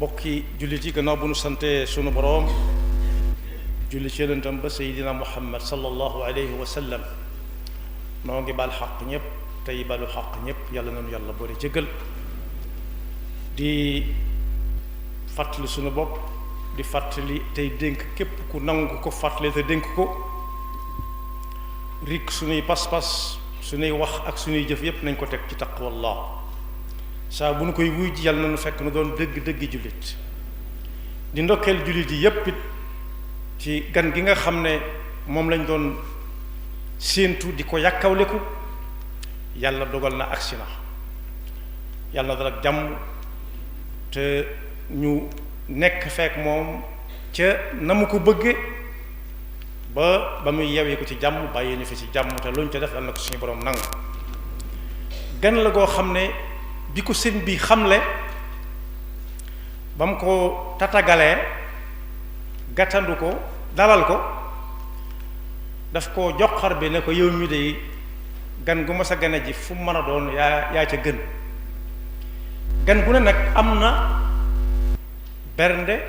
bokki jullit yi gannaaw bu nu sante sunu boroom julli ci yonentam ba seydina muhammad sallallahu alayhi wa sallam noo ngi baal xaq ñépp tey balu xaq ñépp yàlla nañu yàlla boole jéggal di fàttali sunu bopp di fàttali tey dénk képp ku nangu ko fàttali te dénk ko rik sunuy pas-pas sunuy wax ak sunuy jëf yépp nañ ko teg ci taqwallah saa bu nu koy wuy ji yàlla na nu fekk nu doon dëgg-dëgg jullit di ndokkeel jullit yi yépp it ci gan gi nga xam ne moom lañ doon séentu di ko yàkkawleku yàlla dogal na agsi na yàlla na dal ak jàmm te ñu nekk fekk moom ca na mu ko bëgge ba muy yewee ko ci jàmm bàyyee ñu fi ci jàmm te luñ ca def yàlla na ko suñu borom nangu gan la goo xam ne bi ko sëñ bi xamle ba mu ko tatagalee gàttandu ko dalal ko daf ko joxar bi ne ko yow mi de gan gu ma sa gane ji fu mu mën a doon yaa ca gën gan gu ne nag am na bernde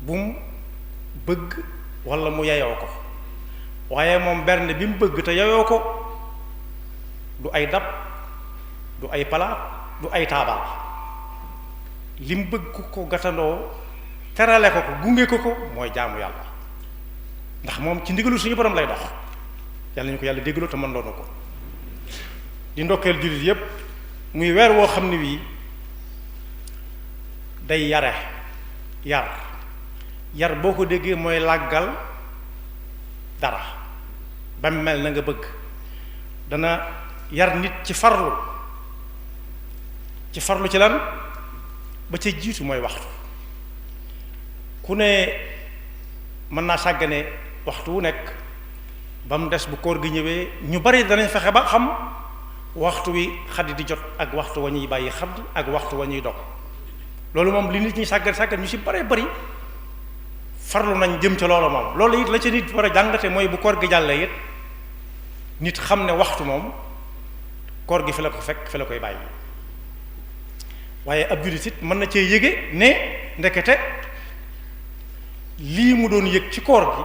bu mu bëgg walla mu yayoo ko waaye moom bernde bi mu bëgg te yayoo ko du ay dab du ay palaat du ay taabal li mu bëgg ko gàttandoo terale ko gunge ko mooy jaamu yàlla ndax moom ci ndigalu suñu borom lay dox yàlla ñu ko yàlla déggaloo te mën doonu ko di ndokkeel jullit yépp muy weer woo xam ne wii day yar boo ko déggee mooy làggal dara ba mel na nga bëgg dana yar nit ci farlu ci lan ba ca jiitu mooy waxtu ku ne mën naa sàggane waxtu wu nekk ba mu des bu koor gi ñëwee ñu bari danañ fexe ba xam waxtu wi xaddi di jot ak waxtu wa ñuy bàyyi xadd ak waxtu wa ñuy dog loolu moom li nit ñi sàggan ñu ci bare bari farlu nañ jëm ca loolu moom loolu it la ca nit war a jàngate mooy bu koor gi jàllee it nit xam ne waxtu moom koor gi fi la ko fekk fi la koy bàyyi waaye ab jullit it mën na cee yëge ne ndekete lii mu doon yëg ci koor gi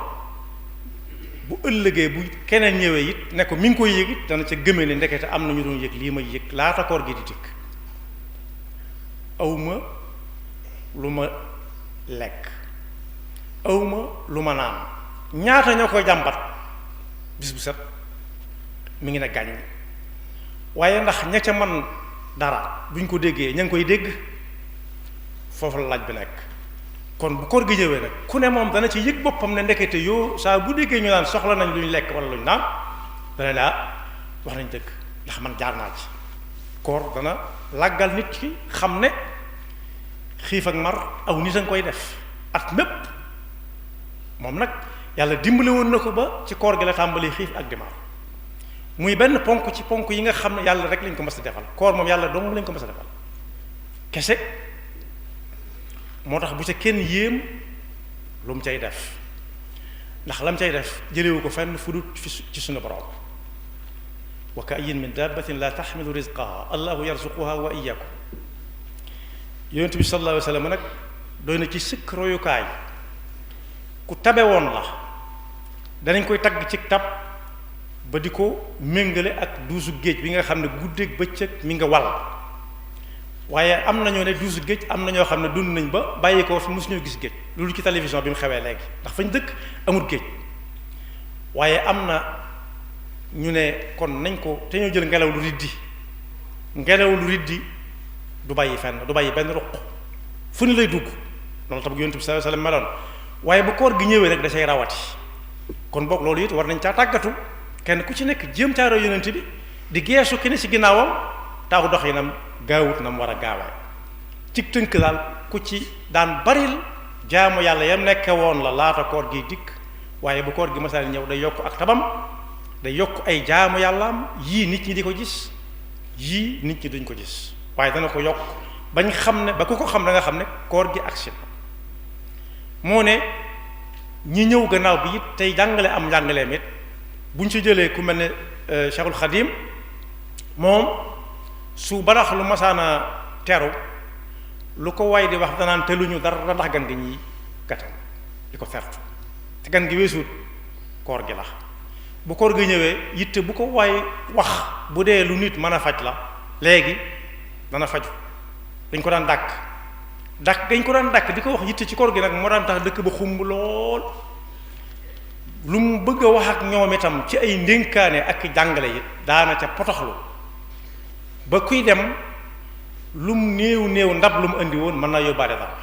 bu ëllëgee bu keneen ñëwee it ne ko mi ngi koy yëg it dana ca gëmee ne ndekete am na ñu doon yëg lii may yëg laata koor gi di dikk awma lu ma lekk awma lu ma naan ñaata ñoo koy jàmbat bis bu set mi ngi ne gàññ waaye ndax ña ca man dara buñ ko déggee ña ngi koy dégg foofu la laaj bi nekk kon bu koor gi ñëwee nag ku ne moom dana ci yëg boppam ne ndekete yoo saa bu déggee ñu naan soxla nañ lu ñu lekk wala lu ñu naan dana daa wax nañ dëgg ndax man jaar naa ci koor dana làggal nit ki xam ne xiif ak mar aw nit a nga koy def at mépp moom nag yàlla dimbale woon na ko ba ci koor gi la tàmbali xiif ak di mar muy benn ponk ci ponk yi nga xam ne yàlla rek lañ ko mës a defal koor moom yàlla dong lañ ko mës a defal kese moo tax bu ca kenn yéem lu mu cay def ndax la mu cay def jëlewu ko fenn fu dul ci suñu borom wa ka'ayyin min dabbatin la taxmilu rizqaha allahu yarzuquha wa iyyakum yonent bi sallallahu alayhi wa sallam nag doy na ci sëkk royukaay ku tabe woon la danañ koy tagg ci tab ba di ko méngale ak duusu géej bi nga xam ne guddeeg bëccëg mi nga wal waaye am nañoo ne duusu géej am na ñoo xam ne dund nañ ba bàyyi ko fi mosuñoo gis géej loolu ci télévision bi mu xewee léegi ndax fañ dëkk amul géej waaye am na ñu ne kon nañ ko te ñoo jël ngelaw lu riddi du bàyyi fenn du bàyyi benn ruq fu ni lay dugg loolu tax yonent bi sallallahu alayhi wasallam meloon waaye bu koor gi ñëwee rek da cay rawati kon boog loolu it war nañ caa tàggatu kenn ku ci nekk jéem caaro yonent bi di geesu ki ne ci ginnaawam taaw dox yi nam gaawut na mu war a gaawee ci tënk daal ku ci daan baril jaamu yàlla yam nekke woon la laata koor gi dikk waaye bu koor gi masal ñëw day yokk ak tabam day yokk ay jaamu yàllaam yii nit ñi di ko gis yii nit ñi duñ ko gis waaye dana ko yokk bañ xam ne ba ku ko xam da nga xam ne koor gi agsi moo ne ñi ñëw gannaaw bi it tey jàngale am njàngaleem it buñ ci jëlee ku mel ne Cheikhul Khadim moom su barax lu masaana teru lu ko way di wax danaan teluñu dara ndax gan gi ñuy gàttal di ko fertu te gan gi weesuut koor gi la bu koor gi ñëwee yitte bu ko way wax bu dee lu nit mën a faj la léegi dana faju dañ ko daan dàkk dañ ko daan dàkk di ko wax yitte ci koor gi nag moo daan tax dëkk ba xumb lool lu mu bëgg a wax ak ñoom itam ci ay ndénkaane ak jàngale yi daana ca potoxlu ba kuy dem lum néew néew ndab lu mu indi woon mën naa yóbbaale dara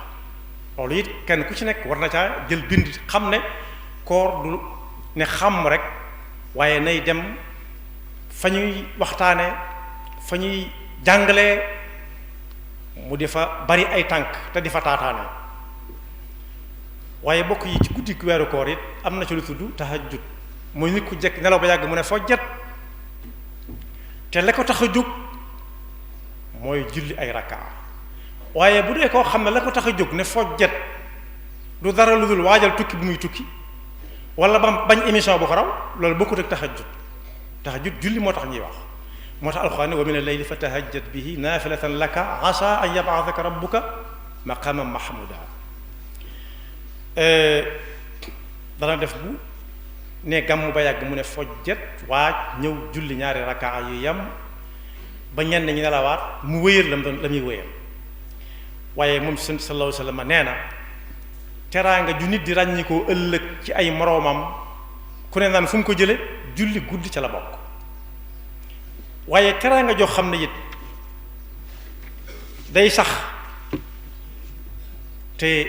loolu it kenn ku ci nekk war na caa jël bind xam ne koor du ne xam rek waaye nay dem fa ñuy waxtaane fa ñuy jàngale mu di fa bari ay tànk te di fa taataane waaye bokk yi ci guddi weeru koor it am na ci lu tudd tahajjud mooy nit ku jekk nelaw ba yàgg mu ne fojjat te la ko tax a jóg mooy julli ay rakkaa waaye bu dee koo xam ne la ko tax a jóg ne fojjat du dara lu dul waajal tukki bu muy tukki wala ba bañ émission bu ko raw loolu bokkut ak tahajjud julli moo tax ñuy wax moo tax alxuraan ne wa mina layli fa tahajjat bihi naafilatan laka asa an yab'athaka rabbuka maqaman mahmuda dana def bu ne gàmm ba yàgg mu ne fojjat waaj ñëw julli ñaari rakkaa yu yam ba ñenn ñi nelawaat mu wéyal la muy wéyal waaye moom sallallahu alayhi wa sallam nee na teraanga ju nit di ràññi koo ëllëg ci ay moroomam ku ne naan fu mu ko jële julli guddi ca la bokk waaye teraanga joo xam ne it day sax te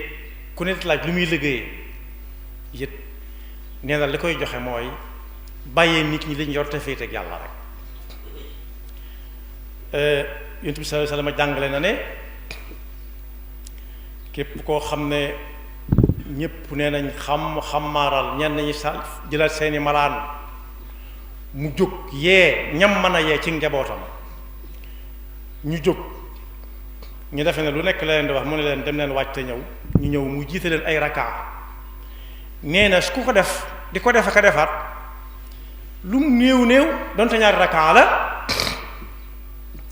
ku ne laaj lu muy liggéeyee it nee na li koy joxe mooy bàyyee nit ñi lañ yor te féete ak yàlla rek yonent bi sallallahu alayhi wasallam jàngale na ne képp koo xam ne ñépp nee nañ xamaaral ñenn ñi sa jëlaat seeni malaan mu jóg yee ñam mën a yee ci njabootam ñu jóg ñu defe ne lu nekk la leen di wax mu ne leen dem leen wàcc te ñëw ñu ñëw mu jiite leen ay rakkaa nee na su ku ko def di ko def ak a defaat lu mu néew néew donte ñaari rakkaa la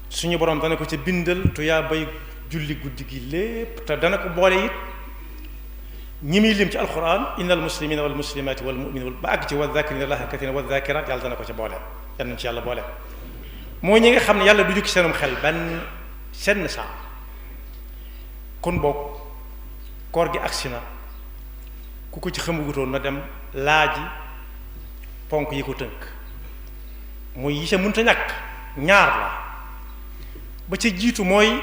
suñu borom dana ko ca bindal tuyaa bay julli guddi gi lépp te dana ko boole it ñi muy lim ci alquran innal muslimina wal muslimati wal mu'minina ba àgg ci wa dhakirina allaha kathiran wa dhakirat yàlla dana ko ca boole yal nañ ci yàlla boole mooy ñi nga xam ne yàlla du jukki seenum xel benn senn saa kon boog koor gi agsi na ku ko ci xamagutoon na dem laaji ponk yi ko tënk muy yi sa mënta ñàkk ñaar la ba ca jiitu mooy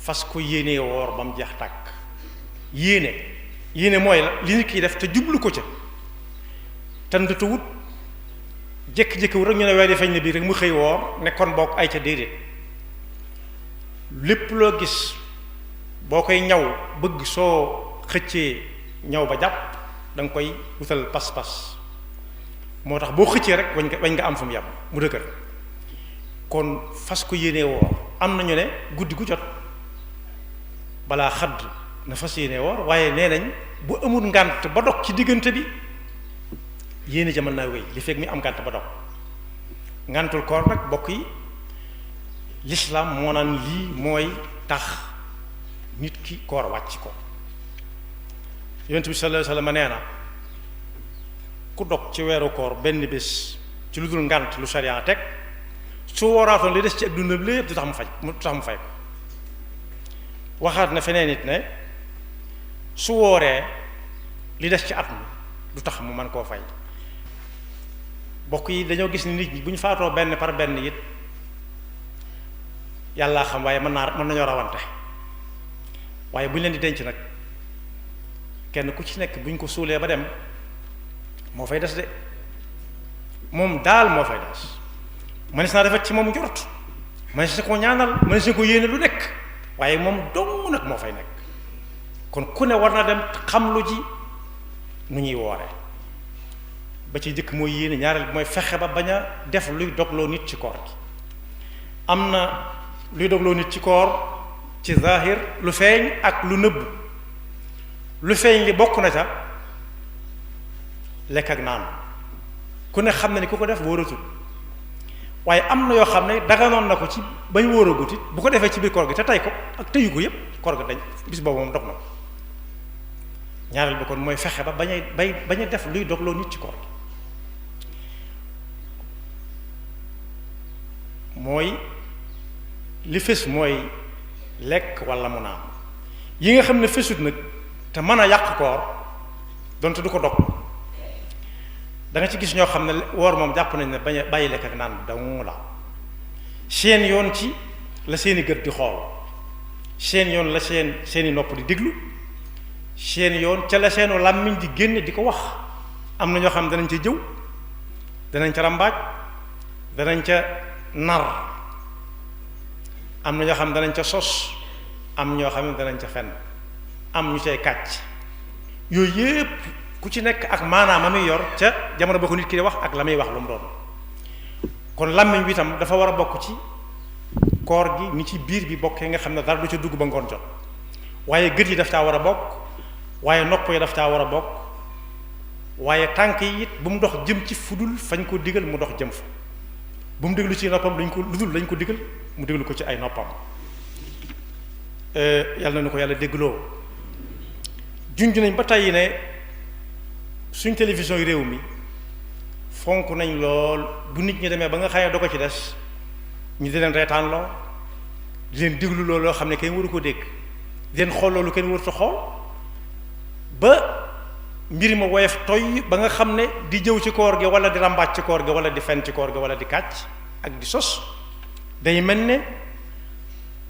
fas ko yéenee woor ba mu jeex tàkk yéene mooy la li nit kiy def te jublu ko ca tëndatuwut jékki-jékki wu rek ñu ne weer yi feeñ na bii rek mu xëy woor ne kon bokk ay ca déedéet lépp loo gis boo koy ñaw bëgg soo xëccee ñaw ba jàpp da nga koy wutal pas-pas moo tax boo xëccee rek wañ nga am fu mu yàpp mu dëgër kon fas ko yéenee woor am nañu ne guddi gu jot balaa xadd na fas yéenee woor waaye nee nañ bu amul ngànt ba dog ci diggante bi yéene ja mën naa wéy li fekk mi am ngànt ba dog ngàntul koor nag bokk yi lislaam moo naan lii mooy tax nit ki koor wàcc ko yonent bi sallallahu alayhi wasallam nee na ku dog ci weeru koor benn bés ci lu dul ngànt lu sharia teg su wooraatoon li des ci ak dundam lépp du tax mu fay ko waxaat na feneen nit ne su wooree li des ci at mi du tax mu mën koo fay bokk yi dañoo gis ni nit ñi bu ñu faatoo benn par benn it yàllaa xam waaye mën nañoo rawante waaye bu ñu leen di denc nag kenn ku ci nekk bu ñu ko suulee ba dem moo fay des de moom daal moo fay des mënees naa defet ci moom njort mënees na ko ñaanal mënees na ko yéene lu nekk waaye moom dong nag moo fay nekk kon ku ne war na dem xam lu ji nu ñuy woore ba ci jëkk mooy yéene ñaareel bi mooy fexe ba bañ a def luy dogloo nit ci koor gi am na luy dogloo nit ci koor ci zahir lu feeñ ak lu nëbb lu feeñ li bokk na ca lekk ak naan ku ne xam na ni ku ko def wóoratul waaye am na yoo xam ne daganoon na ko ci bañ wóor a gutit bu ko defee ci biir koor gi te tey ko ak tëyu ko yépp koor ga dañ bis boobu moom dog na ko ñaareel bi kon mooy fexe ba bañ a def luy dogloo nit ci koor gi mooy li fës mooy lekk wala mu naan yi nga xam ne fësut nag te mën a yàq koor donte du ko dog da nga ci gis ñoo xam ne woor moom jàpp nañ ne bañ a bàyyi lekk ak naan dong la seen yoon ci la seeni gët di xool seen yoon la seeni nopp di déglu seen yoon ca la seenu làmmiñ di génn di ko wax am na ñoo xam ne danañ ca jëw danañ ca rambaaj danañ ca nar am na ñoo xam ne danañ ca sos am ñoo xam ne danañ ca fenn am ñu cay kàcc yooyu yépp ku ci nekk ak maanaam ma muy yor ca jamono ba ko nit ki di wax ak la muy wax lu mu doon kon làmmiñ bi itam dafa war a bokk ci koor gi ni ci biir bi bokkee nga xam ne dara du ca dugg ba ngoon jot waaye gët yi daf caa war a bokk waaye nopp yi daf caa war a bokk waaye tànk yi it bu mu dox jëm ci fudul fañ ko digal mu dox jëm fa bu mu déglu ci noppam dañ ko ludul lañ ko digal mu déglu ko ci ay noppam yàlla na ko yàlla déggloo junj nañ ba tey ne suñ télévision yi réew mi fonk nañ lool bu nit ñi demee ba nga xëy do ko ci des ñu di leen reetaan loo di leen déglu loolu loo xam ne kenn waru ko dégg di leen xool loolu kenn waruta xool ba mbir ma woyof toy ba nga xam ne di jëw ci koor gi wala di ràmbaaj ci koor gi wala di fen ci koor gi wala di kàcc ak di sos day mel ne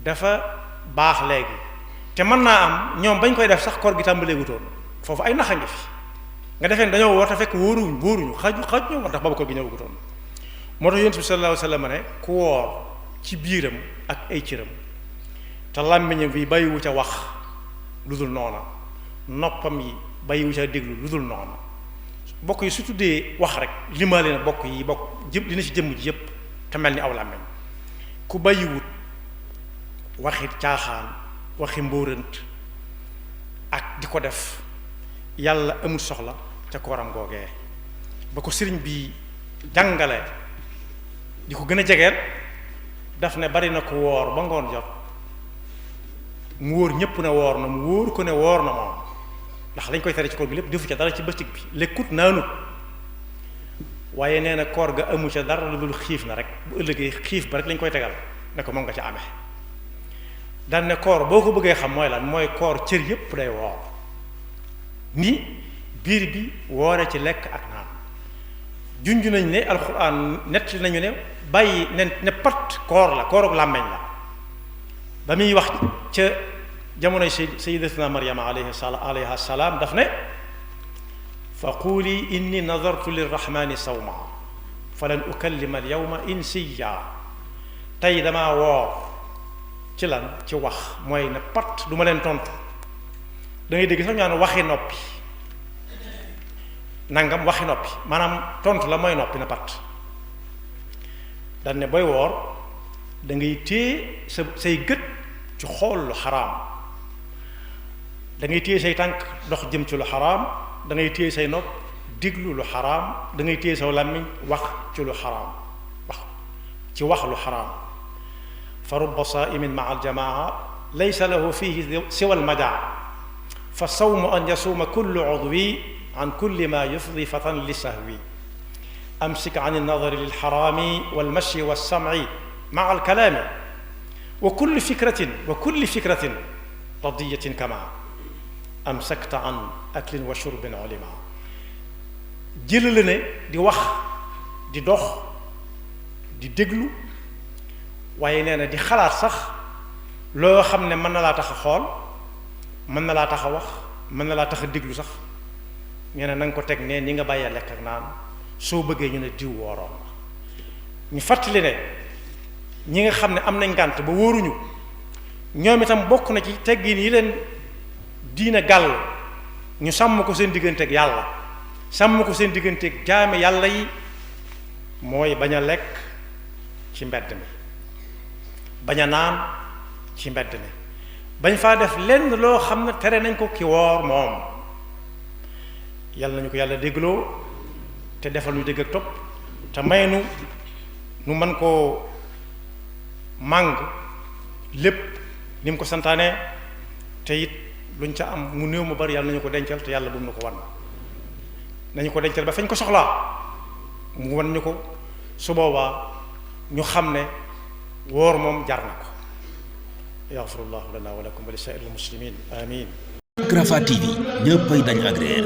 dafa baax léegi te mën naa am ñoom bañ koy def sax koor gi tàmbalee wutoon foofu ay naxa ngi fi nga defee dañoo woor te fekk wóoruñu xaju ñoo war tax boobu koor gi ñëw wutoon moo tax yonent bi sallallahu alayhi wa sallam ne ku woor ci biiram ak ay cëram te làmmiñam bi bàyyiwu ca wax lu dul noona noppam yi bàyyiwu ca déglu lu dul noona bokk yi su tuddee wax rek limaale na bokk yi bokk jëm dina ci jëmm ji yépp te mel ni aw làmmiñ ku bàyyiwut waxi caaxaan waxi mbóorant ak di ko def yàlla amul soxla ca kooram googee ba ko sëriñ bi jàngale di ko gën a jegeel daf ne bari na ko woor ba ngoon jot mu wóor ñépp ne woor na mu wóor ko ne woor na moom ndax lañ koy tere ci koor bi lépp defu ca dara ci bëccëg bi lekkut naanut waaye nee na koor ga amu ca dara lu dul xiif na rek bu ëllëgee xiif ba rek lañ koy tegal ne ko moom nga ca amee daan ne koor boo ko bëggee xam mooy lan mooy koor cër yépp day woor ni biir bi woore ci lekk ak naan junj nañ ne alxuraan nett nañu ne bàyyi ne pat koor la kooruk làmmeñ la ba muy wax ca jamonoy sayyidatuna maryama alayha salaam daf ne fa quuli inni nadartu lirrahmani sawma falan ukallima alyawma insiya tey damaa woor ci lan ci wax mooy ne pat du ma leen tontu da ngay dégg sax ñaan waxi noppi nangam waxi noppi maanaam tontu la mooy noppi na pat dañ ne booy woor da ngay téye say gët ci xool lu xaraam da ngay téye say tànk dox jëm ci lu xaraam da ngay téye say nopp diglu lu xaraam da ngay téye saw làmmiñ wax ci lu xaraam wax lu xaraam fa rubba saa'imin ma'a al-jamaa laysa lahu fihi siwa al-majaa fa sawmu an yasuuma kullu udwi an kulli ma yufdi fatan li sahwi amsik an an-nadari lil-haraami wal-mashyi was-sam'i ma'a al-kalaami wa kulli fikratin radiyatin kama amsakta an aklin wa shurbin ulima jëlale ne di wax di dox di déglu waaye nee na di xalaat sax loo xam ne mën na laa tax a xool mën na laa tax a wax mën na laa tax a déglu sax nee na nga ko teg ne ni nga bàyyee lekk ak naan soo bëggee ñu ne diw wooroon na ñu fàttali ne ñi nga xam ne am nañ ngànt ba wóoruñu ñoom itam bokk na ci teggin yi leen diina gàll ñu sàmm ko seen digganteeg yàlla sàmm ko seen digganteeg jaami yàlla yi mooy bañ a lekk ci mbedd mi bañ a naan ci mbedd mi bañ faa def lenn loo xam ne tere nañ ko ki woor moom yàlla nañu ko yàlla déggloo te defal ñu dégg ak topp te may nu nu mën koo màng lépp ni mu ko santaane te it luñ ca am mu néew mu bari yàlla nañu ko dencal te yàlla bu mu nu ko wan nañu ko dencal ba fañ ko soxlaa mu wan ñu ko su boobaa ñu xam ne woor moom jar na ko yaxfirullahu lana wa lakum wa li saa'iril muslimin amin Rafah TV ñëppay dañ agréer